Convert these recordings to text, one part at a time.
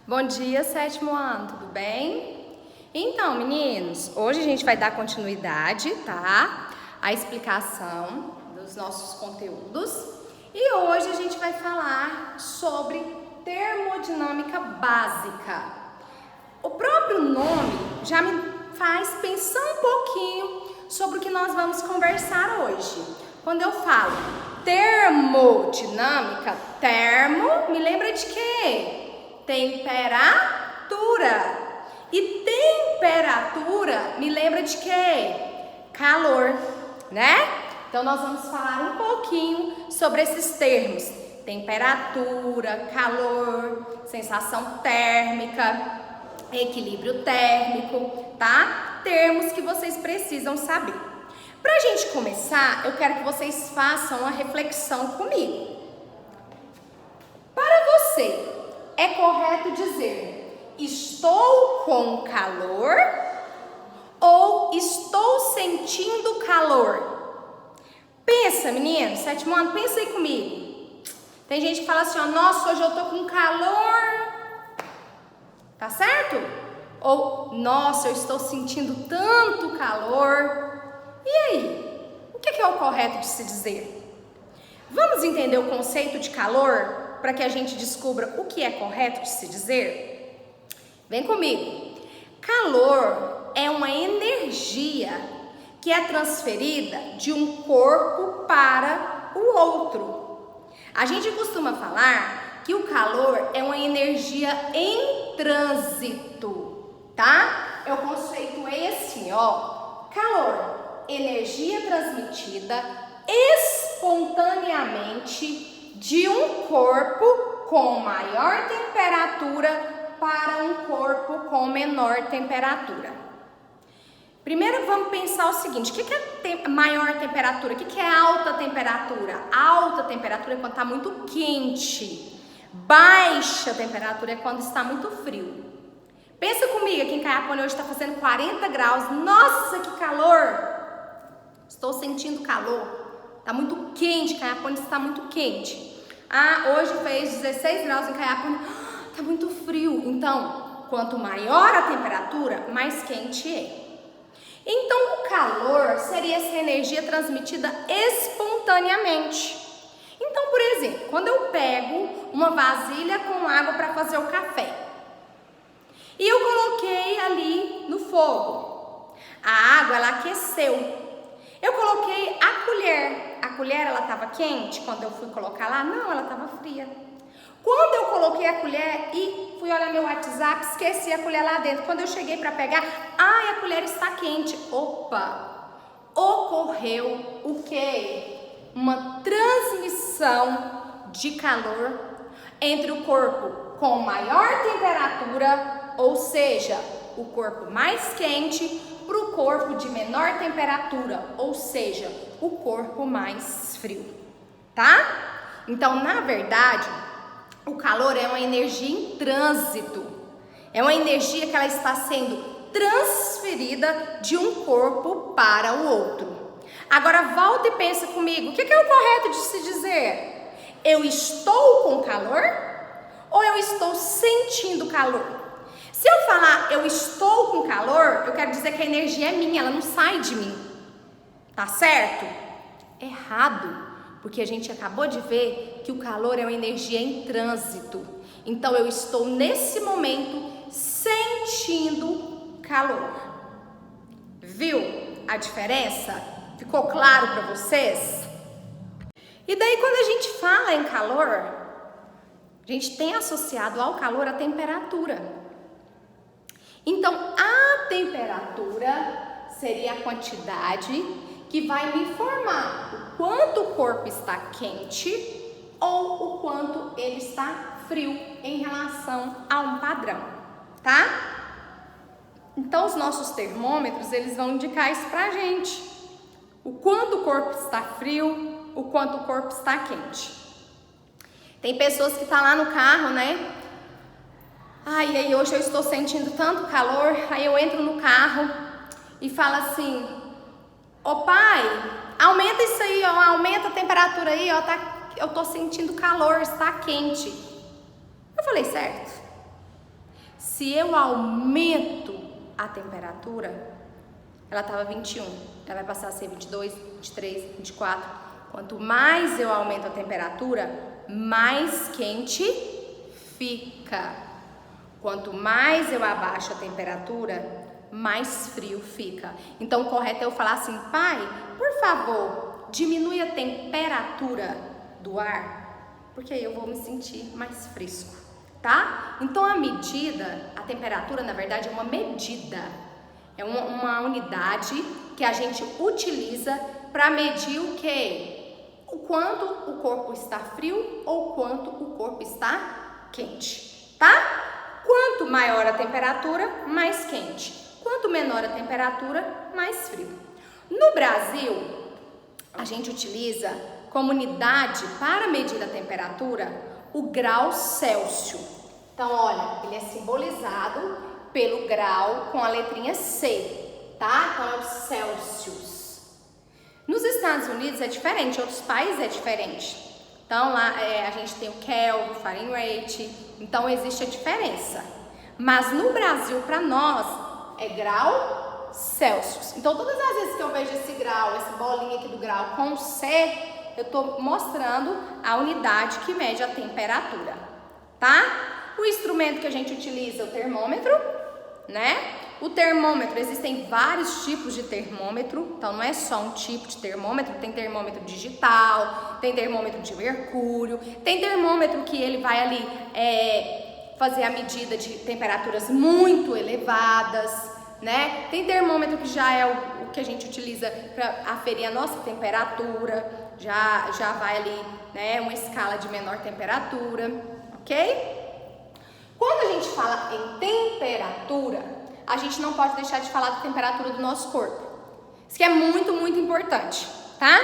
Bom dia, sétimo ano, tudo bem? Então, meninos, hoje a gente vai dar continuidade, tá? À explicação dos nossos conteúdos. E hoje a gente vai falar sobre termodinâmica básica. O próprio nome já me faz pensar um pouquinho sobre o que nós vamos conversar hoje. Quando eu falo termodinâmica, termo me lembra de quê? Temperatura. E temperatura me lembra de quê? Calor, né? Então nós vamos falar um pouquinho sobre esses termos: temperatura, calor, sensação térmica, equilíbrio térmico, tá? Termos que vocês precisam saber. Pra gente começar, eu quero que vocês façam uma reflexão comigo. Para você, é correto dizer estou com calor ou estou sentindo calor? Pensa, menino, sétimo ano, pensa aí comigo. Tem gente que fala assim, ó, nossa, hoje eu tô com calor, tá certo? Ou, nossa, eu estou sentindo tanto calor. E aí, o que é o correto de se dizer? Vamos entender o conceito de calor para que a gente descubra o que é correto de se dizer? Vem comigo. Calor é uma energia que é transferida de um corpo para o outro. A gente costuma falar que o calor é uma energia em trânsito, tá? É o conceito esse, ó. Calor, energia transmitida espontaneamente de um corpo com maior temperatura para um corpo com menor temperatura. Primeiro vamos pensar o seguinte: o que é maior temperatura? O que é alta temperatura? Alta temperatura é quando está muito quente. Baixa temperatura é quando está muito frio. Pensa comigo, aqui em Caiapônia hoje está fazendo 40 graus. Nossa, que calor! Estou sentindo calor. Está muito quente, Caiapônia está muito quente. Ah, hoje fez 16 graus em Caiapônia. Está muito frio. Então, quanto maior a temperatura, mais quente é. Então, o calor seria essa energia transmitida espontaneamente. Então, por exemplo, quando eu pego uma vasilha com água para fazer o café e eu coloquei ali no fogo, a água ela aqueceu. Eu coloquei a colher ela estava quente quando eu fui colocar lá? Não, ela estava fria. Quando eu coloquei a colher e fui olhar meu WhatsApp, esqueci a colher lá dentro. Quando eu cheguei para pegar, a colher está quente. Opa! Ocorreu o quê? Uma transmissão de calor entre o corpo com maior temperatura, ou seja, o corpo mais quente, para o corpo de menor temperatura, ou seja, o corpo mais frio, tá? Então, na verdade, o calor é uma energia em trânsito, é uma energia que ela está sendo transferida de um corpo para o outro. Agora, volta e pensa comigo, o que é o correto de se dizer? Eu estou com calor ou eu estou sentindo calor? Se eu falar eu estou com calor, eu quero dizer que a energia é minha, ela não sai de mim. Tá certo? Errado, porque a gente acabou de ver que o calor é uma energia em trânsito. Então eu estou nesse momento sentindo calor. Viu a diferença? Ficou claro para vocês? E daí quando a gente fala em calor, a gente tem associado ao calor a temperatura. Então, a temperatura seria a quantidade que vai me informar o quanto o corpo está quente ou o quanto ele está frio em relação a um padrão, tá? Então, os nossos termômetros, eles vão indicar isso pra gente. O quanto o corpo está frio, o quanto o corpo está quente. Tem pessoas que estão lá no carro, né? Ai, aí hoje eu estou sentindo tanto calor, aí eu entro no carro e falo assim, ô pai, aumenta isso aí, ó, aumenta a temperatura aí, ó, eu tô sentindo calor, está quente. Eu falei certo? Se eu aumento a temperatura, ela estava 21, ela vai passar a ser 22, 23, 24. Quanto mais eu aumento a temperatura, mais quente fica. Quanto mais eu abaixo a temperatura, mais frio fica. Então, o correto é eu falar assim: pai, por favor, diminui a temperatura do ar, porque aí eu vou me sentir mais fresco, tá? Então, a medida, a temperatura, na verdade, é uma medida. É uma unidade que a gente utiliza para medir o quê? O quanto o corpo está frio ou quanto o corpo está quente, tá? Quanto maior a temperatura, mais quente. Quanto menor a temperatura, mais frio. No Brasil, a gente utiliza como unidade para medir a temperatura o grau Celsius. Então, olha, ele é simbolizado pelo grau com a letrinha C, tá? Então, é o Celsius. Nos Estados Unidos é diferente, em outros países é diferente. Então, lá a gente tem o Kelvin, Fahrenheit, então existe a diferença. Mas no Brasil, para nós, é grau Celsius. Então, todas as vezes que eu vejo esse grau, essa bolinha aqui do grau com C, eu estou mostrando a unidade que mede a temperatura, tá? O instrumento que a gente utiliza é o termômetro, né? O termômetro, existem vários tipos de termômetro, então não é só um tipo de termômetro, tem termômetro digital, tem termômetro de mercúrio, tem termômetro que ele vai ali fazer a medida de temperaturas muito elevadas, né? Tem termômetro que já é o que a gente utiliza para aferir a nossa temperatura, já vai ali, né, uma escala de menor temperatura, ok? Quando a gente fala em temperatura, a gente não pode deixar de falar da temperatura do nosso corpo. Isso que é muito, muito importante, tá?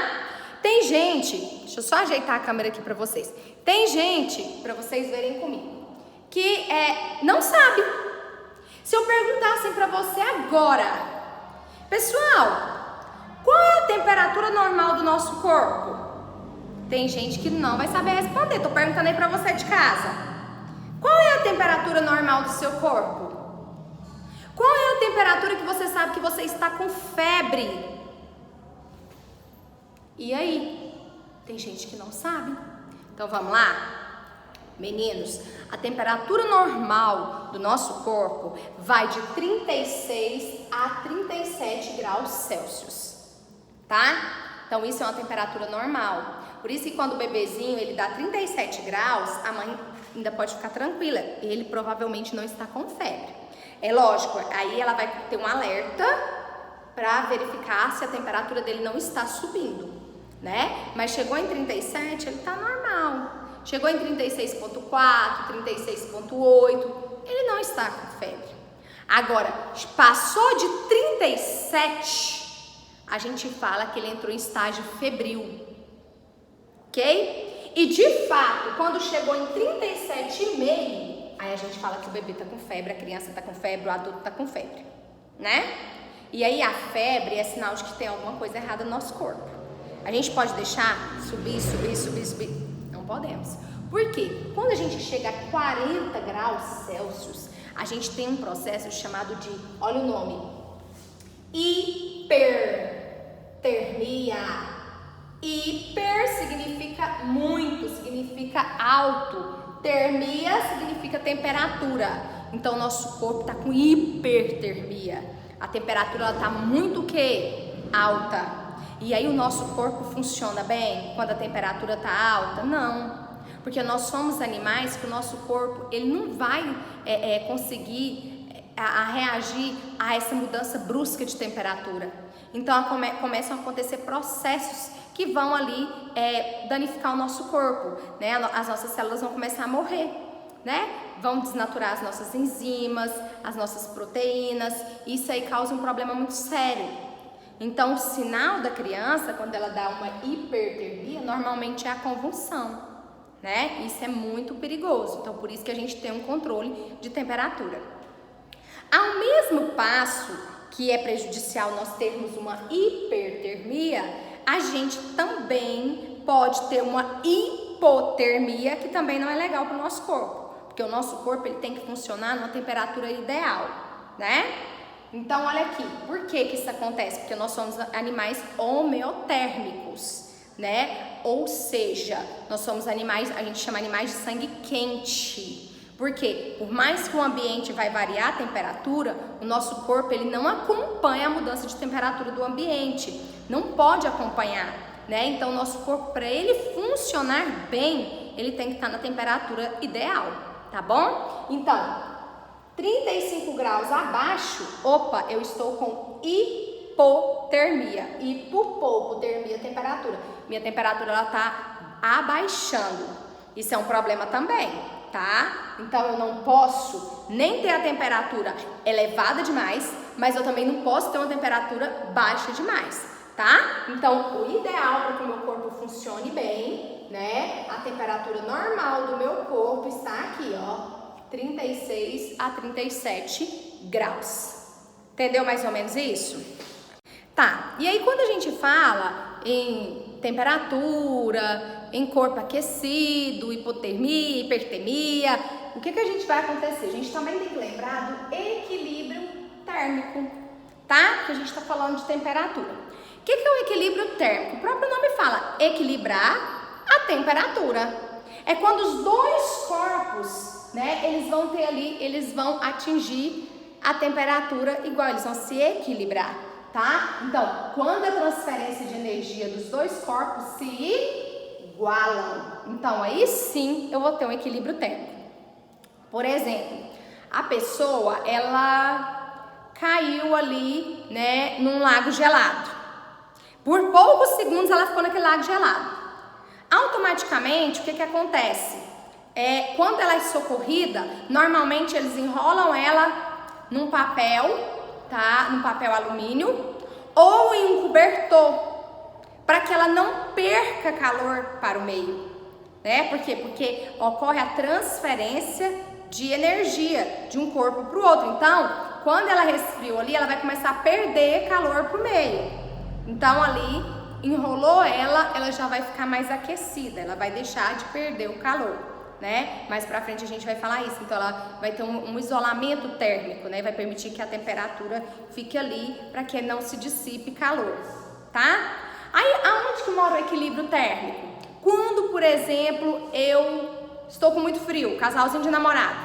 Tem gente, deixa eu só ajeitar a câmera aqui para vocês. Tem gente, para vocês verem comigo, que não sabe. Se eu perguntassem para você agora, pessoal, qual é a temperatura normal do nosso corpo? Tem gente que não vai saber responder. Tô perguntando aí para você de casa. Qual é a temperatura normal do seu corpo? Qual é a temperatura que você sabe que você está com febre? E aí? Tem gente que não sabe. Então vamos lá? Meninos, a temperatura normal do nosso corpo vai de 36 a 37 graus Celsius, tá? Então isso é uma temperatura normal. Por isso que quando o bebezinho ele dá 37 graus, a mãe ainda pode ficar tranquila, ele provavelmente não está com febre. É lógico, aí ela vai ter um alerta para verificar se a temperatura dele não está subindo, né? Mas chegou em 37, ele está normal. Chegou em 36,4, 36,8, ele não está com febre. Agora, passou de 37, a gente fala que ele entrou em estágio febril, ok? E de fato, quando chegou em 37,5, aí a gente fala que o bebê está com febre, a criança está com febre, o adulto está com febre, né? E aí a febre é sinal de que tem alguma coisa errada no nosso corpo. A gente pode deixar subir? Não podemos. Por quê? Quando a gente chega a 40 graus Celsius, a gente tem um processo chamado de, olha o nome, hipertermia. Hiper significa muito, significa alto. Termia significa temperatura. Então, nosso corpo está com hipertermia. A temperatura está muito o quê? Alta. E aí o nosso corpo funciona bem quando a temperatura está alta? Não. Porque nós somos animais que o nosso corpo ele não vai conseguir reagir a essa mudança brusca de temperatura. Então começam a acontecer processos que vão ali danificar o nosso corpo, né? As nossas células vão começar a morrer, né? Vão desnaturar as nossas enzimas, as nossas proteínas. Isso aí causa um problema muito sério. Então o sinal da criança, quando ela dá uma hipertermia, normalmente é a convulsão, né? Isso é muito perigoso. Então por isso que a gente tem um controle de temperatura. Ao mesmo passo que é prejudicial nós termos uma hipertermia, a gente também pode ter uma hipotermia, que também não é legal para o nosso corpo. porque o nosso corpo ele tem que funcionar numa temperatura ideal, né? Então, olha aqui, por que isso acontece? Porque nós somos animais homeotérmicos, né? Ou seja, nós somos animais, a gente chama animais de sangue quente. Porque por mais que o ambiente vai variar a temperatura, o nosso corpo ele não acompanha a mudança de temperatura do ambiente, não pode acompanhar, né? Então o nosso corpo, para ele funcionar bem, ele tem que estar na temperatura ideal, tá bom? Então, 35 graus abaixo, opa, eu estou com hipotermia, hipotermia, temperatura. Minha temperatura ela tá abaixando. Isso é um problema também, tá? Então eu não posso nem ter a temperatura elevada demais, mas eu também não posso ter uma temperatura baixa demais, tá? Então o ideal para que o meu corpo funcione bem, né? A temperatura normal do meu corpo está aqui, ó, 36 a 37 graus. Entendeu mais ou menos isso? Tá, e aí quando a gente fala em temperatura, em corpo aquecido, hipotermia, hipertermia, o que a gente vai acontecer? A gente também tem que lembrar do equilíbrio térmico, tá? Porque a gente está falando de temperatura. O que é o equilíbrio térmico? O próprio nome fala equilibrar a temperatura. É quando os dois corpos, né, eles vão atingir a temperatura igual, eles vão se equilibrar, tá? Então, quando a transferência de energia dos dois corpos se igualam, então aí sim eu vou ter um equilíbrio térmico. Por exemplo, a pessoa, ela caiu ali, né, num lago gelado. Por poucos segundos ela ficou naquele lago gelado. Automaticamente, o que acontece? Quando ela é socorrida, normalmente eles enrolam ela num papel, tá? Num papel alumínio ou em um cobertor, para que ela não perca calor para o meio, né? Por quê? Porque ocorre a transferência de energia de um corpo para o outro. Então, quando ela resfriou ali, ela vai começar a perder calor para o meio. Então, ali, enrolou ela já vai ficar mais aquecida, ela vai deixar de perder o calor, né? Mais pra frente a gente vai falar isso. Então ela vai ter um isolamento térmico, né? Vai permitir que a temperatura fique ali para que não se dissipe calor, tá? Aí aonde que mora o equilíbrio térmico? Quando, por exemplo, eu estou com muito frio, casalzinho de namorado,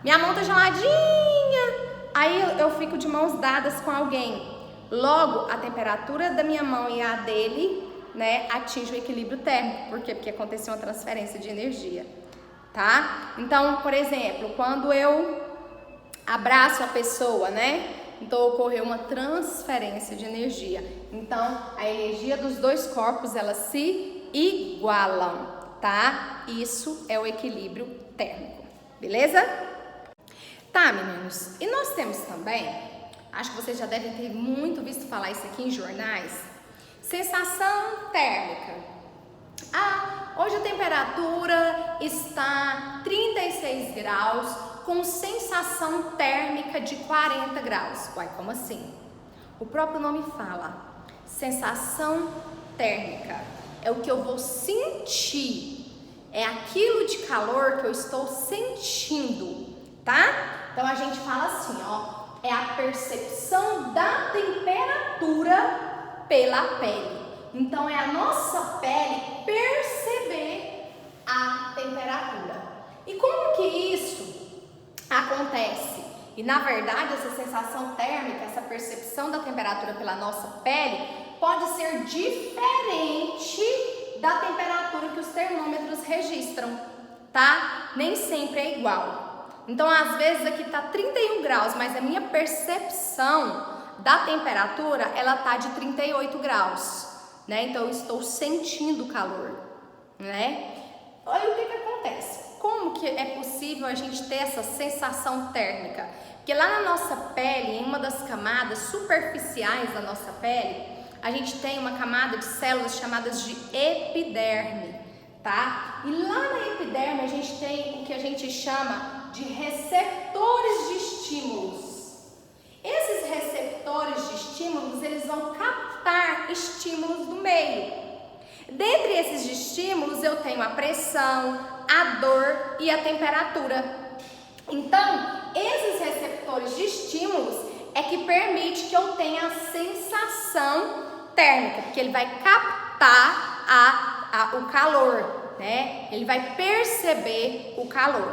minha mão tá geladinha, aí eu fico de mãos dadas com alguém. Logo, a temperatura da minha mão e a dele, né, atinge o equilíbrio térmico. Por quê? Porque aconteceu uma transferência de energia, tá? Então, por exemplo, quando eu abraço a pessoa, né, então ocorreu uma transferência de energia. Então, a energia dos dois corpos, elas se igualam, tá? Isso é o equilíbrio térmico, beleza? Tá, meninos, e nós temos também, acho que vocês já devem ter muito visto falar isso aqui em jornais, sensação térmica. Hoje a temperatura está 36 graus com sensação térmica de 40 graus. Uai, como assim? O próprio nome fala, sensação térmica. É o que eu vou sentir, é aquilo de calor que eu estou sentindo, tá? Então a gente fala assim, ó, é a percepção da temperatura pela pele. Então é a nossa pele perceber a temperatura. E como que isso acontece? E na verdade essa sensação térmica, essa percepção da temperatura pela nossa pele pode ser diferente da temperatura que os termômetros registram, tá? Nem sempre é igual. Então, às vezes aqui tá 31 graus, mas a minha percepção da temperatura, ela tá de 38 graus, né? Então, eu estou sentindo calor, né? Olha o que acontece. Como que é possível a gente ter essa sensação térmica? Porque lá na nossa pele, em uma das camadas superficiais da nossa pele, a gente tem uma camada de células chamadas de epiderme, tá? E lá na epiderme a gente tem o que a gente chama de receptores de estímulos. Esses receptores de estímulos, eles vão captar estímulos do meio. Dentre esses estímulos eu tenho a pressão, a dor e a temperatura. Então, esses receptores de estímulos é que permite que eu tenha a sensação térmica, porque ele vai captar o calor, né? Ele vai perceber o calor,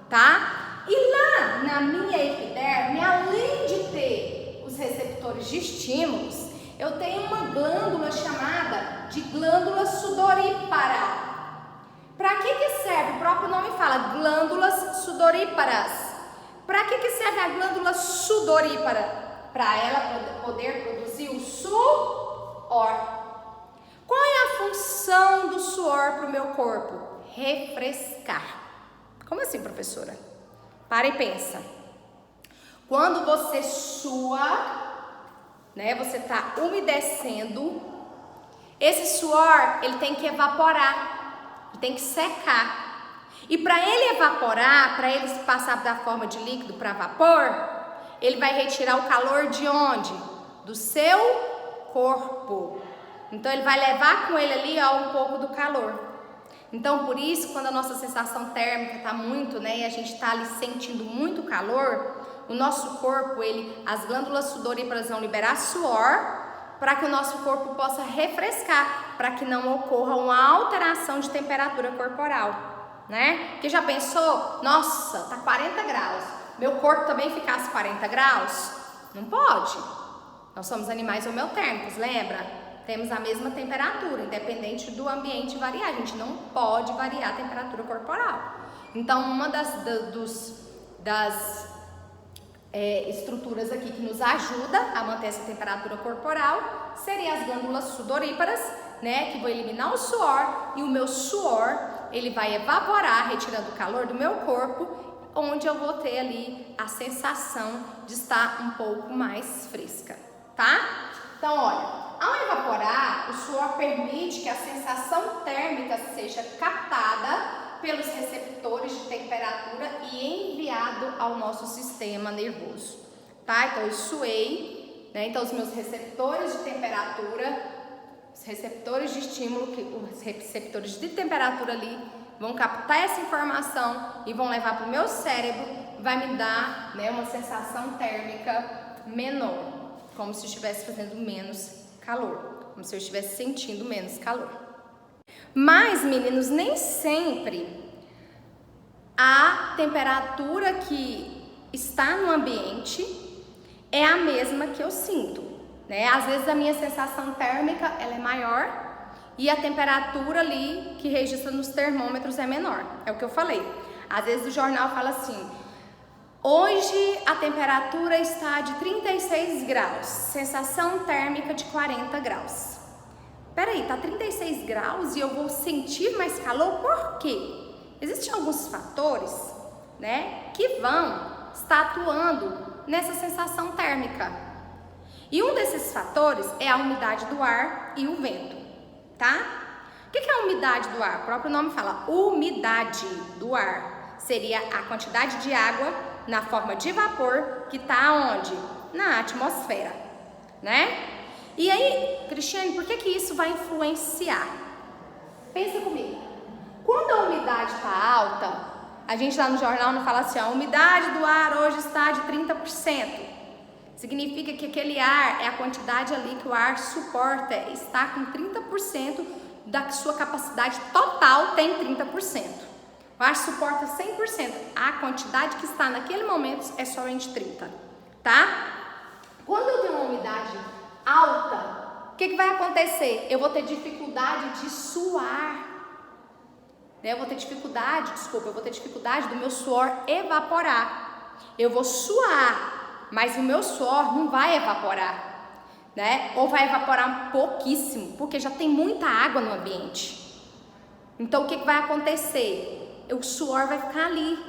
tá? E lá na minha epiderme, além de ter os receptores de estímulos, eu tenho uma glândula chamada de glândula sudorípara. Para que serve? O próprio nome fala glândulas sudoríparas. Para que serve a glândula sudorípara? Para ela poder produzir o suor. Qual é a função do suor para o meu corpo? Refrescar. Como assim, professora? Para e pensa. Quando você sua, né, você está umedecendo, esse suor ele tem que evaporar, ele tem que secar. E para ele evaporar, para ele passar da forma de líquido para vapor, ele vai retirar o calor de onde? Do seu corpo. Então ele vai levar com ele ali, ó, um pouco do calor. Então por isso, quando a nossa sensação térmica está muito, né, e a gente está ali sentindo muito calor, o nosso corpo, as glândulas sudoríparas vão liberar suor para que o nosso corpo possa refrescar, para que não ocorra uma alteração de temperatura corporal, né? Porque já pensou, nossa, tá 40 graus, meu corpo também ficasse 40 graus? Não pode. Nós somos animais homeotérmicos, lembra? Temos a mesma temperatura, independente do ambiente variar. A gente não pode variar a temperatura corporal. Então, uma das estruturas aqui que nos ajuda a manter essa temperatura corporal seria as glândulas sudoríparas, né, que vão eliminar o suor, e o meu suor ele vai evaporar, retirando o calor do meu corpo, onde eu vou ter ali a sensação de estar um pouco mais fresca, tá? Então, olha, ao evaporar, o suor permite que a sensação térmica seja captada pelos receptores de temperatura e enviado ao nosso sistema nervoso, tá? Então eu suei, né? Então os meus receptores de temperatura, os receptores de estímulo, os receptores de temperatura ali vão captar essa informação e vão levar para o meu cérebro, vai me dar, né, uma sensação térmica menor, como se eu estivesse fazendo menos calor, como se eu estivesse sentindo menos calor. Mas, meninos, nem sempre a temperatura que está no ambiente é a mesma que eu sinto, né? Às vezes a minha sensação térmica ela é maior e a temperatura ali que registra nos termômetros é menor. É o que eu falei. Às vezes o jornal fala assim: hoje a temperatura está de 36 graus, sensação térmica de 40 graus. Peraí, tá 36 graus e eu vou sentir mais calor, por quê? Existem alguns fatores, né, que vão estar atuando nessa sensação térmica. E um desses fatores é a umidade do ar e o vento, tá? O que é a umidade do ar? O próprio nome fala umidade do ar. Seria a quantidade de água na forma de vapor que está onde? Na atmosfera, né? E aí, Cristiane, por que isso vai influenciar? Pensa comigo. Quando a umidade está alta, a gente lá no jornal não fala assim, a umidade do ar hoje está de 30%. Significa que aquele ar é a quantidade ali que o ar suporta, está com 30% da sua capacidade total, tem 30%. O ar suporta 100%, a quantidade que está naquele momento é somente 30%, tá? Quando eu tenho uma umidade alta, o que vai acontecer? Eu vou ter dificuldade de suar. Eu vou ter dificuldade do meu suor evaporar. Eu vou suar, mas o meu suor não vai evaporar, né? Ou vai evaporar pouquíssimo, porque já tem muita água no ambiente. Então o que vai acontecer? O suor vai ficar ali,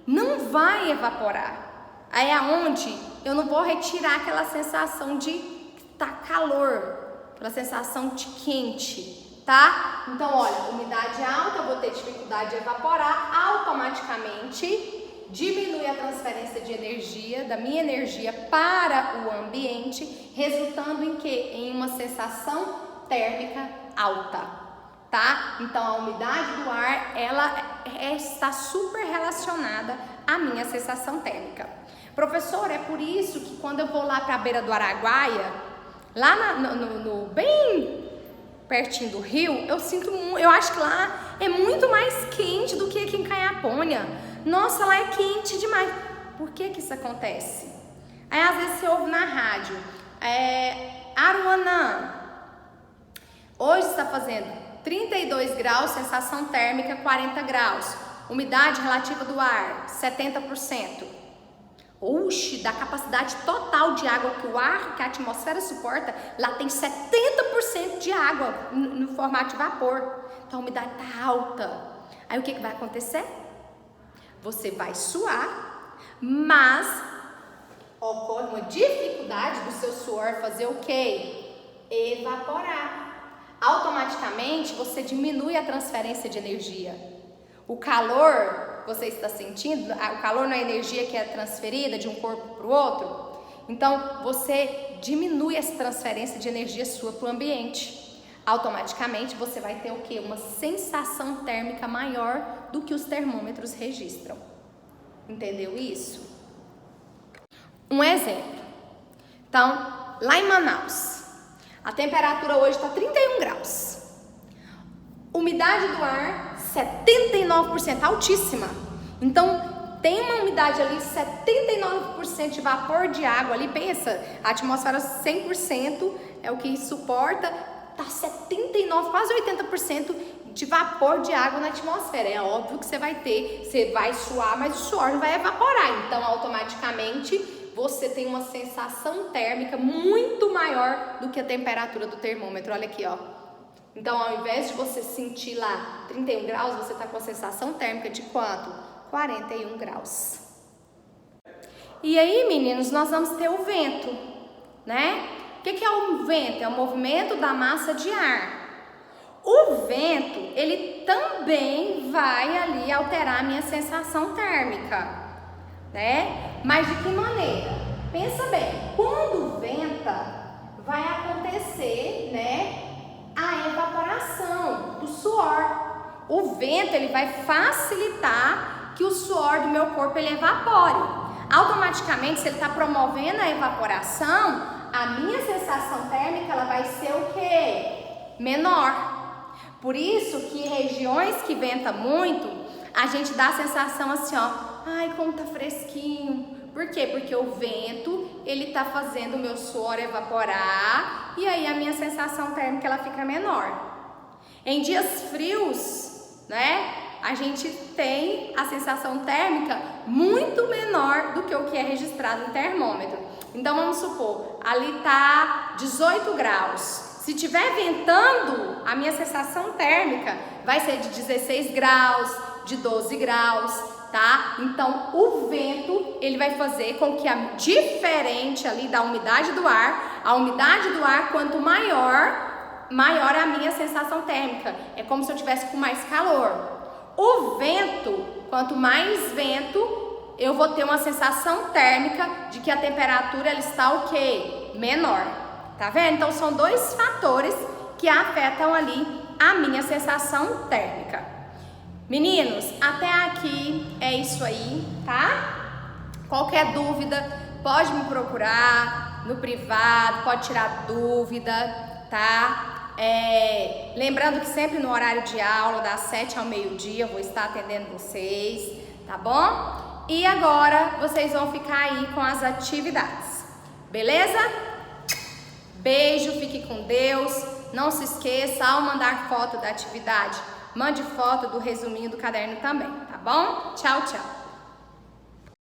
não vai evaporar. Aí é onde eu não vou retirar aquela sensação de tá calor, aquela sensação de quente, tá? Então, olha, umidade alta, eu vou ter dificuldade de evaporar, automaticamente diminui a transferência de energia, da minha energia para o ambiente, resultando em quê? Em uma sensação térmica alta, tá? Então, a umidade do ar, ela está super relacionada a minha sensação térmica. Professor, é por isso que quando eu vou lá para a beira do Araguaia, lá bem pertinho do rio, eu acho que lá é muito mais quente do que aqui em Caiapônia. Nossa, lá é quente demais. Por que isso acontece? Aí às vezes você ouve na rádio, Aruanã, hoje está fazendo 32 graus, sensação térmica 40 graus, umidade relativa do ar 70%. Oxe, da capacidade total de água que o ar, que a atmosfera suporta, lá tem 70% de água no formato de vapor. Então a umidade está alta. Aí o que vai acontecer? Você vai suar, mas ocorre uma dificuldade do seu suor fazer o quê? Evaporar. Automaticamente você diminui a transferência de energia. O calor, você está sentindo? O calor não é energia que é transferida de um corpo para o outro? Então, você diminui essa transferência de energia sua para o ambiente. Automaticamente, você vai ter o quê? Uma sensação térmica maior do que os termômetros registram. Entendeu isso? Um exemplo. Então, lá em Manaus, a temperatura hoje está 31 graus. Umidade do ar 79%, altíssima. Então, tem uma umidade ali, 79% de vapor de água ali, pensa, a atmosfera 100% é o que suporta, tá 79%, quase 80% de vapor de água na atmosfera. É óbvio que você vai suar, mas o suor não vai evaporar, então automaticamente você tem uma sensação térmica muito maior do que a temperatura do termômetro. Olha aqui, ó. Então, ao invés de você sentir lá 31 graus, você está com a sensação térmica de quanto? 41 graus. E aí, meninos, nós vamos ter o vento, né? O que é o vento? É o movimento da massa de ar. O vento, ele também vai ali alterar a minha sensação térmica, né? Mas de que maneira? Pensa bem, quando venta, vai acontecer, né? A evaporação do suor. O vento, ele vai facilitar que o suor do meu corpo ele evapore. Automaticamente, se ele está promovendo a evaporação, a minha sensação térmica ela vai ser o quê? Menor. Por isso que em regiões que venta muito, a gente dá a sensação assim, ó, ai, como tá fresquinho. Por quê? Porque o vento, ele tá fazendo o meu suor evaporar e aí a minha sensação térmica, ela fica menor. Em dias frios, né, a gente tem a sensação térmica muito menor do que o que é registrado no termômetro. Então, vamos supor, ali tá 18 graus. Se tiver ventando, a minha sensação térmica vai ser de 16 graus, de 12 graus, tá? Então, o vento, ele vai fazer com que diferente ali da umidade do ar, a umidade do ar, quanto maior é a minha sensação térmica. É como se eu tivesse com mais calor. O vento, quanto mais vento, eu vou ter uma sensação térmica de que a temperatura ela está o quê? Menor. Tá vendo? Então, são dois fatores que afetam ali a minha sensação térmica. Meninos, até aqui é isso aí, tá? Qualquer dúvida, pode me procurar no privado, pode tirar dúvida, tá? Lembrando que sempre no horário de aula, das 7 ao meio-dia, eu vou estar atendendo vocês, tá bom? E agora, vocês vão ficar aí com as atividades, beleza? Beijo, fique com Deus. Não se esqueça, ao mandar foto da atividade, mande foto do resuminho do caderno também, tá bom? Tchau, tchau.